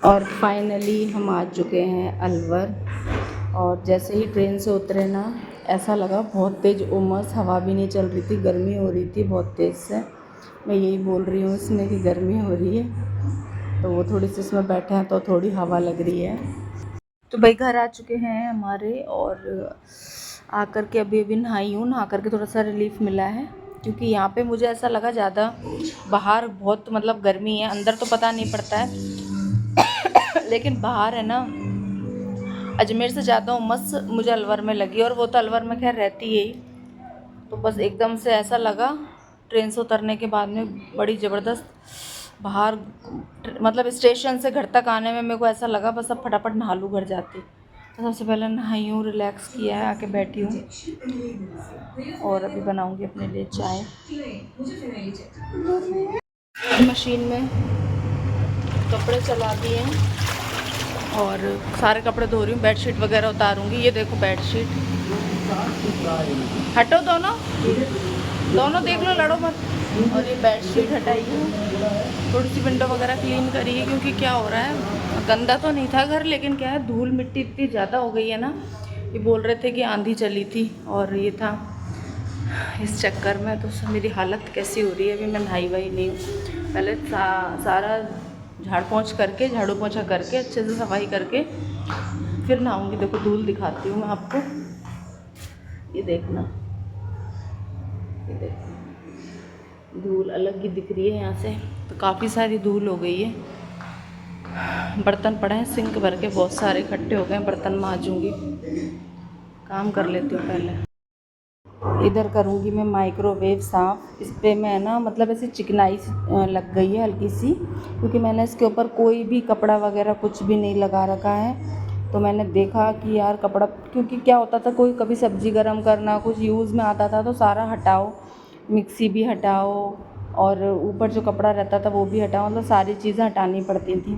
और फाइनली हम आ चुके हैं अलवर। और जैसे ही ट्रेन से उतरे ना, ऐसा लगा बहुत तेज़ उमस, हवा भी नहीं चल रही थी, गर्मी हो रही थी बहुत तेज़ से। मैं यही बोल रही हूँ इसमें कि गर्मी हो रही है, तो वो थोड़ी सी इसमें बैठे हैं तो थोड़ी हवा लग रही है। तो भाई घर आ चुके हैं हमारे, और आकर के अभी अभी नहाई हूँ। नहा कर के थोड़ा सा रिलीफ़ मिला है, क्योंकि यहाँ पे मुझे ऐसा लगा ज़्यादा बाहर बहुत मतलब गर्मी है, अंदर तो पता नहीं पड़ता है लेकिन बाहर है ना, अजमेर से ज़्यादा उमस मुझे अलवर में लगी। और वो तो अलवर में खैर रहती है ही, तो बस एकदम से ऐसा लगा ट्रेन से उतरने के बाद में बड़ी ज़बरदस्त बाहर, मतलब स्टेशन से घर तक आने में मेरे को ऐसा लगा बस अब फटाफट नहा लूँ घर जाती। तो सबसे पहले नहाई हूँ, रिलैक्स किया है, आके बैठी हूँ और अभी बनाऊँगी अपने लिए चाय। मशीन में कपड़े चला दिए हैं और सारे कपड़े धो रही हूँ, बेडशीट वगैरह उतारूँगी। ये देखो बेडशीट, हटो दोनों दोनों, देख लो, लड़ो मत। और ये बेडशीट हटाई हूँ, थोड़ी सी विंडो वगैरह क्लीन करी है, क्योंकि क्या हो रहा है, गंदा तो नहीं था घर, लेकिन क्या है धूल मिट्टी इतनी ज़्यादा हो गई है ना। ये बोल रहे थे कि आंधी चली थी और ये था, इस चक्कर में तो मेरी हालत कैसी हो रही है। अभी मैं नहाई वही नहीं हूँ, पहले सारा झाड़ू पोंछा करके अच्छे से सफाई करके फिर नहाऊंगी। देखो धूल दिखाती हूँ मैं आपको, ये देखना, ये देखो धूल अलग ही दिख रही है यहाँ से, तो काफ़ी सारी धूल हो गई है। बर्तन पड़े हैं सिंक भर के, बहुत सारे इकट्ठे हो गए हैं, बर्तन मांजूंगी, काम कर लेती हूँ पहले। इधर करूँगी मैं माइक्रोवेव साफ़। इस पर मैं ना मतलब ऐसे चिकनाई लग गई है हल्की सी, क्योंकि मैंने इसके ऊपर कोई भी कपड़ा वगैरह कुछ भी नहीं लगा रखा है। तो मैंने देखा कि यार कपड़ा, क्योंकि क्या होता था कोई कभी सब्ज़ी गर्म करना कुछ यूज़ में आता था तो सारा हटाओ, मिक्सी भी हटाओ और ऊपर जो कपड़ा रहता था वो भी हटाओ, मतलब सारी चीज़ें हटानी पड़ती थी।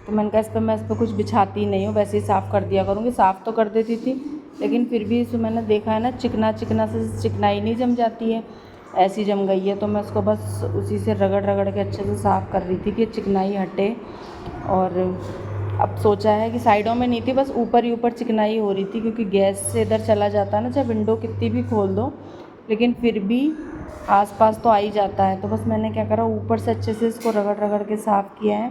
तो मैंने कहा मैं इस पर कुछ बिछाती नहीं हूँ, वैसे ही साफ़ कर दिया करूँगी। साफ़ तो कर देती थी, लेकिन फिर भी इसमें मैंने देखा है ना चिकना चिकना से चिकनाई नहीं जम जाती है, ऐसी जम गई है। तो मैं उसको बस उसी से रगड़ रगड़ के अच्छे से साफ़ कर रही थी कि चिकनाई हटे। और अब सोचा है कि साइडों में नहीं थी, बस ऊपर ही ऊपर चिकनाई हो रही थी, क्योंकि गैस से इधर चला जाता है ना, चाहे विंडो कितनी भी खोल दो लेकिन फिर भी आसपास तो आ ही जाता है। तो बस मैंने क्या करा, ऊपर से अच्छे से इसको रगड़ रगड़ के साफ़ किया है,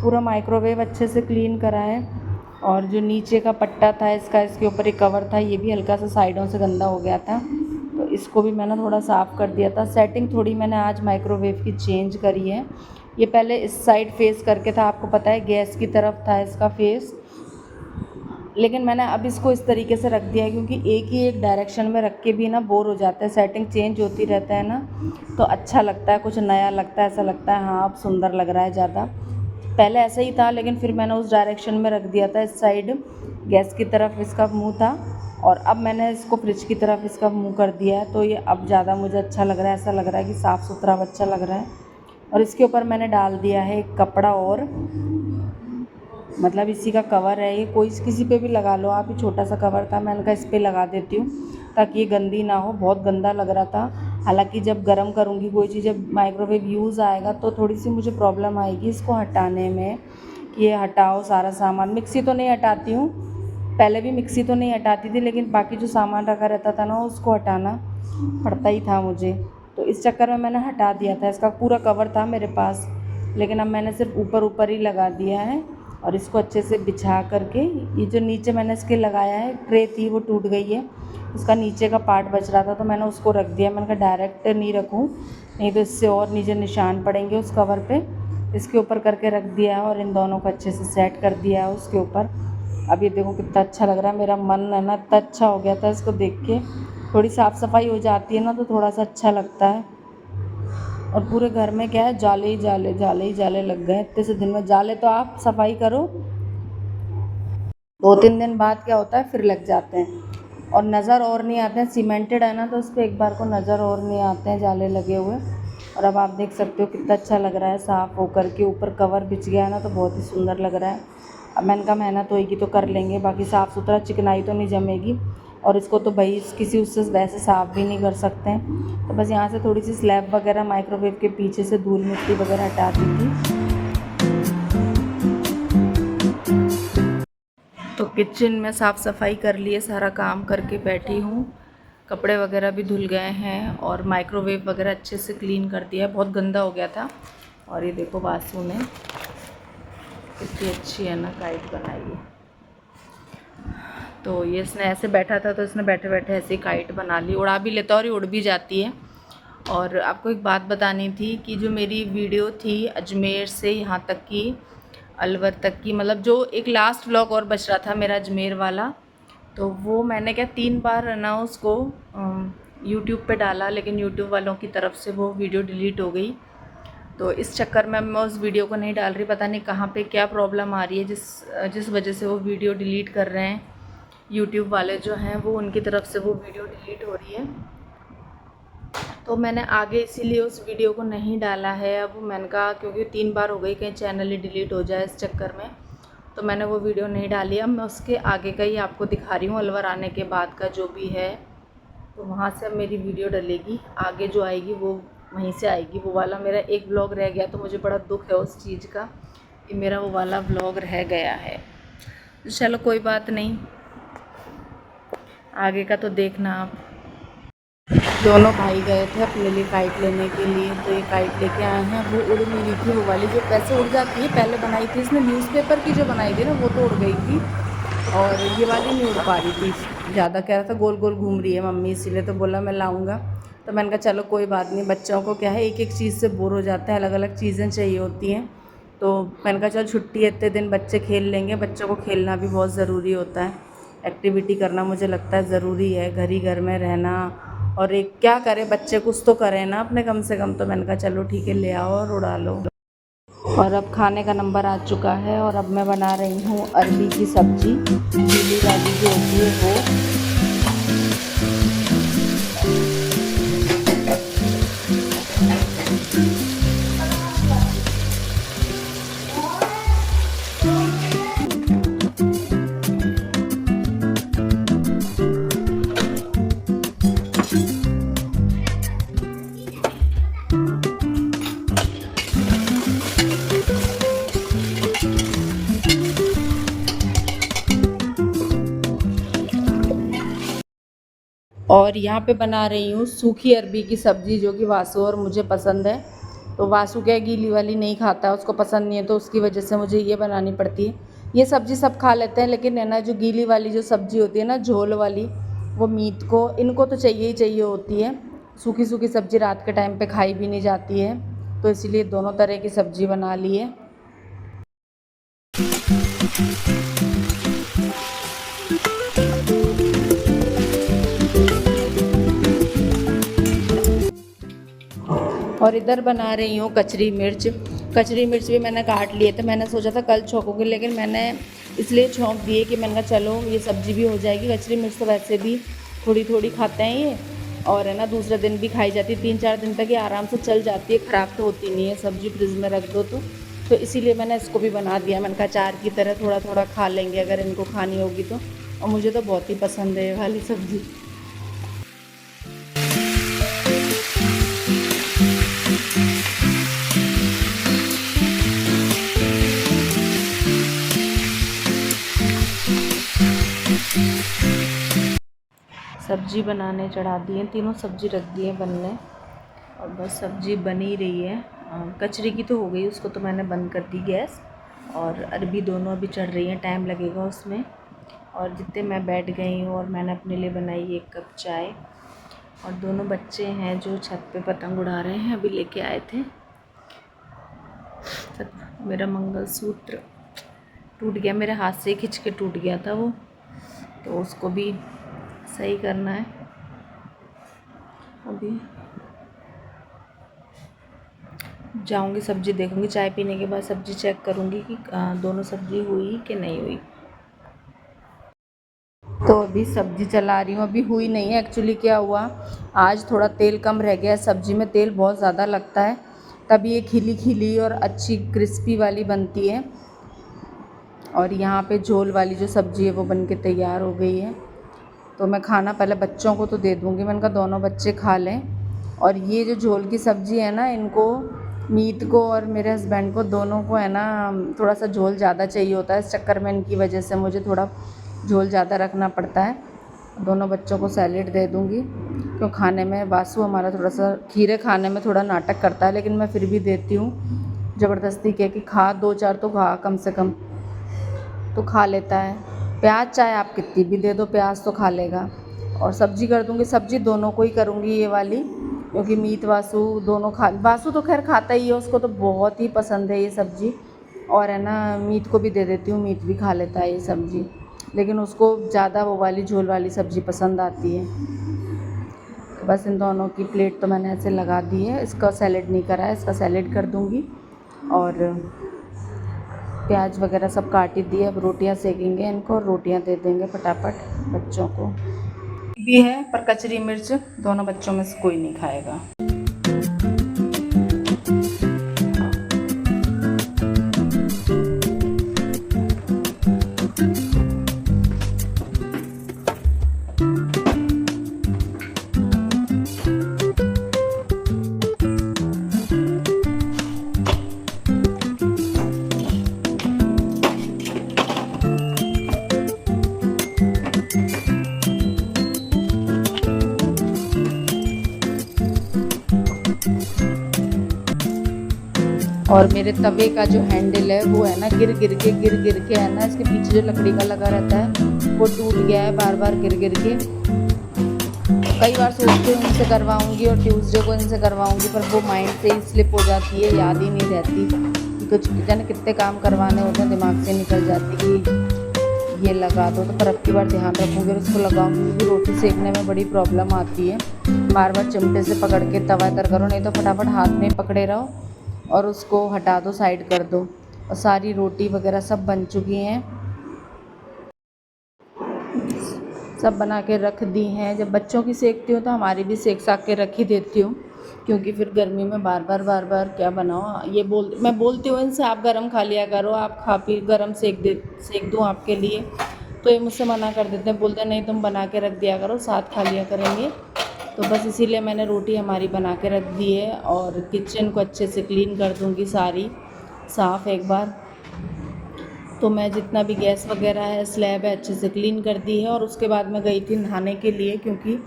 पूरा माइक्रोवेव अच्छे से क्लीन करा है। और जो नीचे का पट्टा था इसका, इसके ऊपर एक कवर था, ये भी हल्का सा साइडों से गंदा हो गया था, तो इसको भी मैंने थोड़ा साफ़ कर दिया था। सेटिंग थोड़ी मैंने आज माइक्रोवेव की चेंज करी है। ये पहले इस साइड फेस करके था, आपको पता है गैस की तरफ था इसका फेस, लेकिन मैंने अब इसको इस तरीके से रख दिया है, क्योंकि एक ही एक डायरेक्शन में रख के भी ना बोर हो जाता है, सेटिंग चेंज होती रहता है ना, तो अच्छा लगता है, कुछ नया लगता है, ऐसा लगता है हाँ अब सुंदर लग रहा है ज़्यादा। पहले ऐसा ही था, लेकिन फिर मैंने उस डायरेक्शन में रख दिया था, इस साइड गैस की तरफ इसका मुंह था, और अब मैंने इसको फ्रिज की तरफ इसका मुंह कर दिया है। तो ये अब ज़्यादा मुझे अच्छा लग रहा है, ऐसा लग रहा है कि साफ़ सुथरा अच्छा लग रहा है। और इसके ऊपर मैंने डाल दिया है एक कपड़ा, और मतलब इसी का कवर है ये, कोई किसी पे भी लगा लो आप, ये छोटा सा कवर था, मैंने कहा इस पर लगा देती हूँ ताकि ये गंदी ना हो, बहुत गंदा लग रहा था। हालांकि जब गर्म करूँगी कोई चीज़, जब माइक्रोवेव यूज़ आएगा तो थोड़ी सी मुझे प्रॉब्लम आएगी इसको हटाने में, कि ये हटाओ सारा सामान। मिक्सी तो नहीं हटाती हूँ, पहले भी मिक्सी तो नहीं हटाती थी, लेकिन बाकी जो सामान रखा रहता था ना उसको हटाना पड़ता ही था मुझे, तो इस चक्कर में मैंने हटा दिया था। इसका पूरा कवर था मेरे पास, लेकिन अब मैंने सिर्फ ऊपर ऊपर ही लगा दिया है। और इसको अच्छे से बिछा करके, ये जो नीचे मैंने इसके लगाया है ट्रे थी वो टूट गई है, उसका नीचे का पार्ट बच रहा था तो मैंने उसको रख दिया। मैंने कहा डायरेक्ट नहीं रखूँ, नहीं तो इससे और नीचे निशान पड़ेंगे उस कवर पे, इसके ऊपर करके रख दिया है और इन दोनों को अच्छे से सेट कर दिया है उसके ऊपर। अब ये देखो कितना अच्छा लग रहा है, मेरा मन है ना इतना अच्छा हो गया था इसको देख के। थोड़ी साफ़ सफाई हो जाती है ना तो थोड़ा सा अच्छा लगता है। और पूरे घर में क्या है, जाले ही जाले, जाले ही जाले लग गए इतने से दिन में। जाले तो आप सफाई करो 2-3 दिन बाद क्या होता है फिर लग जाते हैं, और नज़र और नहीं आते हैं, सीमेंटेड है ना तो उस पर एक बार को नज़र और नहीं आते हैं जाले लगे हुए। और अब आप देख सकते हो कितना अच्छा लग रहा है साफ़ होकर के, ऊपर कवर बिछ गया है ना तो बहुत ही सुंदर लग रहा है। अब मैंने कहा मेहनत होएगी तो कर लेंगे, बाकी साफ़ सुथरा, चिकनाई तो नहीं जमेगी, और इसको तो भाई किसी उससे वैसे साफ़ भी नहीं कर सकते हैं। तो बस यहाँ से थोड़ी सी स्लैब वगैरह माइक्रोवेव के पीछे से धूल मिट्टी वगैरह हटा दी थी। किचन में साफ़ सफाई कर लिए, सारा काम करके बैठी हूँ। कपड़े वगैरह भी धुल गए हैं और माइक्रोवेव वगैरह अच्छे से क्लीन कर दिया, बहुत गंदा हो गया था। और ये देखो वासु ने कितनी अच्छी है ना काइट बनाई है। तो ये इसने ऐसे बैठा था तो इसने बैठे बैठे ऐसे ही काइट बना ली, उड़ा भी लेता और ये उड़ भी जाती है। और आपको एक बात बतानी थी कि जो मेरी वीडियो थी अजमेर से यहाँ तक की अलवर तक की, मतलब जो एक लास्ट व्लॉग और बच रहा था मेरा अजमेर वाला, तो वो मैंने क्या 3 बार है ना उसको यूट्यूब पे डाला, लेकिन यूट्यूब वालों की तरफ से वो वीडियो डिलीट हो गई। तो इस चक्कर में मैं उस वीडियो को नहीं डाल रही, पता नहीं कहाँ पे क्या प्रॉब्लम आ रही है जिस वजह से वो वीडियो डिलीट कर रहे हैं यूट्यूब वाले जो हैं, वो उनकी तरफ से वो वीडियो डिलीट हो रही है। तो मैंने आगे इसीलिए उस वीडियो को नहीं डाला है। अब मैंने कहा क्योंकि 3 बार हो गई, कहीं चैनल ही डिलीट हो जाए इस चक्कर में, तो मैंने वो वीडियो नहीं डाली। अब मैं उसके आगे का ही आपको दिखा रही हूँ, अलवर आने के बाद का जो भी है। तो वहाँ से अब मेरी वीडियो डलेगी, आगे जो आएगी वो वहीं से आएगी। वो वाला मेरा एक व्लॉग रह गया, तो मुझे बड़ा दुख है उस चीज़ का कि मेरा वो वाला व्लॉग रह गया है। चलो कोई बात नहीं, आगे का तो देखना आप। दोनों भाई गए थे अपने लिए काइट लेने के लिए, तो ये काइट लेके आए हैं। वो उड़ नहीं रही थी, वो वाली जो पैसे उड़ जाती है, पहले बनाई थी इसने न्यूज़पेपर की जो बनाई थी ना, वो तो उड़ गई थी, और ये वाली नहीं उड़ पा रही थी ज़्यादा। कह रहा था गोल गोल घूम रही है मम्मी, इसीलिए तो बोला मैं लाऊंगा। तो मैंने कहा चलो कोई बात नहीं, बच्चों को क्या है एक एक चीज़ से बोर हो जाता है, अलग अलग चीज़ें चाहिए होती हैं। तो मैंने कहा चल छुट्टी है, इतने दिन बच्चे खेल लेंगे, बच्चों को खेलना भी बहुत ज़रूरी होता है, एक्टिविटी करना मुझे लगता है ज़रूरी है, घर ही घर में रहना। और एक क्या करे बच्चे, कुछ तो करें ना अपने कम से कम। तो मैंने कहा चलो ठीक है ले आओ और उड़ा लो। और अब खाने का नंबर आ चुका है, और अब मैं बना रही हूँ अरबी की सब्ज़ी, गीली वाली जो होती है वो। और यहाँ पे बना रही हूँ सूखी अरबी की सब्ज़ी, जो कि वासु और मुझे पसंद है। तो वासु क्या गीली वाली नहीं खाता, उसको पसंद नहीं है, तो उसकी वजह से मुझे ये बनानी पड़ती है। ये सब्ज़ी सब खा लेते हैं, लेकिन है ना जो गीली वाली जो सब्ज़ी होती है ना, झोल वाली, वो मीट को इनको तो चाहिए ही चाहिए होती है। सूखी सूखी सब्ज़ी रात के टाइम पे खाई भी नहीं जाती है, तो इसीलिए दोनों तरह की सब्ज़ी बना ली है। और इधर बना रही हूँ कचरी मिर्च। कचरी मिर्च भी मैंने काट लिए थे, मैंने सोचा था कल छोंकूंगी, लेकिन मैंने इसलिए छोंक दिए कि मैंने कहा चलो ये सब्ज़ी भी हो जाएगी। कचरी मिर्च तो वैसे भी थोड़ी थोड़ी खाते हैं ये, और है ना दूसरे दिन भी खाई जाती है, 3-4 दिन तक ये आराम से चल जाती है, ख़राब तो होती नहीं है सब्ज़ी, फ्रिज में रख दो तो इसीलिए मैंने इसको भी बना दिया। मैंने कहा अचार की तरह थोड़ा थोड़ा खा लेंगे अगर इनको खानी होगी तो। और मुझे तो बहुत ही पसंद है ये वाली सब्ज़ी। सब्ज़ी बनाने चढ़ा दी है, तीनों सब्ज़ी रख दी है बनने, और बस सब्ज़ी बन ही रही है। कचरी की तो हो गई, उसको तो मैंने बंद कर दी गैस, और अरबी दोनों अभी चढ़ रही हैं, टाइम लगेगा उसमें। और जितने मैं बैठ गई हूँ, और मैंने अपने लिए बनाई 1 कप चाय। और दोनों बच्चे हैं जो छत पे पतंग उड़ा रहे हैं, अभी लेके आए थे। मेरा मंगलसूत्र टूट गया, मेरे हाथ से खिंच के टूट गया था वो, तो उसको भी सही करना है। अभी जाऊंगी सब्ज़ी देखूंगी, चाय पीने के बाद सब्ज़ी चेक करूंगी कि दोनों सब्ज़ी हुई कि नहीं हुई। तो अभी सब्ज़ी चला रही हूँ, अभी हुई नहीं है। एक्चुअली क्या हुआ, आज थोड़ा तेल कम रह गया सब्ज़ी में, तेल बहुत ज़्यादा लगता है, तभी ये खिली खिली और अच्छी क्रिस्पी वाली बनती है। और यहाँ पे झोल वाली जो सब्ज़ी है वो बन के तैयार हो गई है। तो मैं खाना पहले बच्चों को तो दे दूँगी, मैंने कहा दोनों बच्चे खा लें। और ये जो झोल की सब्ज़ी है ना, इनको मीत को और मेरे हस्बैंड को दोनों को है ना थोड़ा सा झोल ज़्यादा चाहिए होता है, इस चक्कर में इनकी वजह से मुझे थोड़ा झोल ज़्यादा रखना पड़ता है। दोनों बच्चों को सैलेड दे दूँगी, क्यों खाने में वासु हमारा थोड़ा सा खीरे खाने में थोड़ा नाटक करता है, लेकिन मैं फिर भी देती हूँ ज़बरदस्ती के कि खा, 2-4 तो खा कम से कम, तो खा लेता है। प्याज चाहे आप कितनी भी दे दो, प्याज तो खा लेगा। और सब्जी कर दूँगी, सब्जी दोनों को ही करूँगी ये वाली, क्योंकि मीत वासु दोनों वासु तो खैर खाता ही है, उसको तो बहुत ही पसंद है ये सब्ज़ी। और है ना, मीत को भी दे देती हूँ, मीत भी खा लेता है ये सब्ज़ी, लेकिन उसको ज़्यादा वो वाली झोल वाली सब्ज़ी पसंद आती है। बस इन दोनों की प्लेट तो मैंने ऐसे लगा दी है। इसका सैलेड नहीं करा है, इसका सैलेड कर दूँगी। और प्याज वगैरह सब काट ही दिए, अब रोटियां सेकेंगे इनको और रोटियां दे देंगे फटाफट बच्चों को। भी है पर कचरी मिर्च दोनों बच्चों में से कोई नहीं खाएगा। और मेरे तवे का जो हैंडल है वो है ना गिर गिर के है ना, इसके पीछे जो लकड़ी का लगा रहता है वो टूट गया है बार बार गिर के। कई बार सोचती हूँ इनसे करवाऊँगी और ट्यूसडे को इनसे करवाऊँगी, पर वो माइंड से ही स्लिप हो जाती है, याद ही नहीं रहती कि कुछ जाने कितने काम करवाने होते हैं, दिमाग से निकल जाती कि ये लगा दो। तो पर अब की बार ध्यान रखूँगी और उसको लगाऊँगी, क्योंकि रोटी सेकने में बड़ी प्रॉब्लम आती है। बार बार चिमटे से पकड़ के तवा तर करो, नहीं तो फटाफट हाथ में पकड़े रहो और उसको हटा दो, साइड कर दो। और सारी रोटी वगैरह सब बन चुकी हैं, सब बना के रख दी हैं। जब बच्चों की सेकती हूँ तो हमारी भी सेक साक के रख ही देती हूँ, क्योंकि फिर गर्मी में बार बार क्या बनाओ। मैं बोलती हूँ इनसे आप गरम खा लिया करो, आप खा पी गरम सेक दूँ आपके लिए, तो ये मुझसे मना कर देते हैं, बोलते हैं नहीं तुम बना के रख दिया करो, साथ खा लिया करेंगे। तो बस इसीलिए मैंने रोटी हमारी बना के रख दी है। और किचन को अच्छे से क्लीन कर दूँगी, सारी साफ़ एक बार। तो मैं जितना भी गैस वगैरह है, स्लैब है, अच्छे से क्लीन कर दी है। और उसके बाद मैं गई थी नहाने के लिए, क्योंकि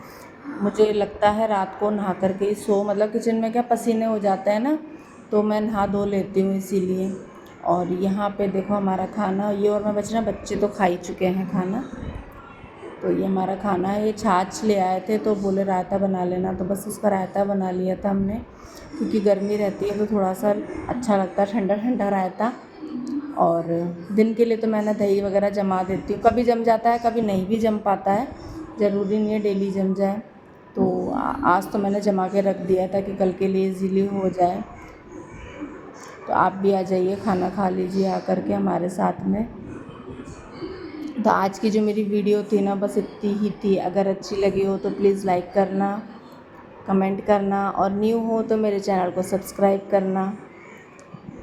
मुझे लगता है रात को नहा कर के ही मतलब किचन में क्या पसीने हो जाते हैं ना, तो मैं नहा धो लेती हूँ इसीलिए। और यहाँ पे देखो हमारा खाना ये, और मैं बच्चे तो खा ही चुके हैं खाना। तो ये हमारा खाना है। ये छाछ ले आए थे तो बोले रायता बना लेना, तो बस उसका रायता बना लिया था हमने, क्योंकि गर्मी रहती है तो थोड़ा सा अच्छा लगता है ठंडा ठंडा रायता। और दिन के लिए तो मैंने दही वगैरह जमा देती हूँ, कभी जम जाता है कभी नहीं भी जम पाता है, ज़रूरी नहीं है डेली जम जाए। तो आज तो मैंने जमा के रख दिया था कि कल के लिए इजीली हो जाए। तो आप भी आ जाइए, खाना खा लीजिए आकर के हमारे साथ में। तो आज की जो मेरी वीडियो थी ना, बस इतनी ही थी। अगर अच्छी लगी हो तो प्लीज़ लाइक करना, कमेंट करना, और न्यू हो तो मेरे चैनल को सब्सक्राइब करना।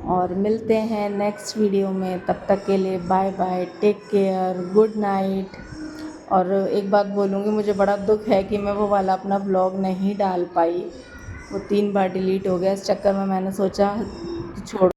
और मिलते हैं नेक्स्ट वीडियो में, तब तक के लिए bye bye, take care, good night. और एक बात बोलूँगी, मुझे बड़ा दुख है कि मैं वो वाला अपना ब्लॉग नहीं डाल पाई, वो 3 बार डिलीट हो गया। इस चक्कर में मैंने सोचा छोड़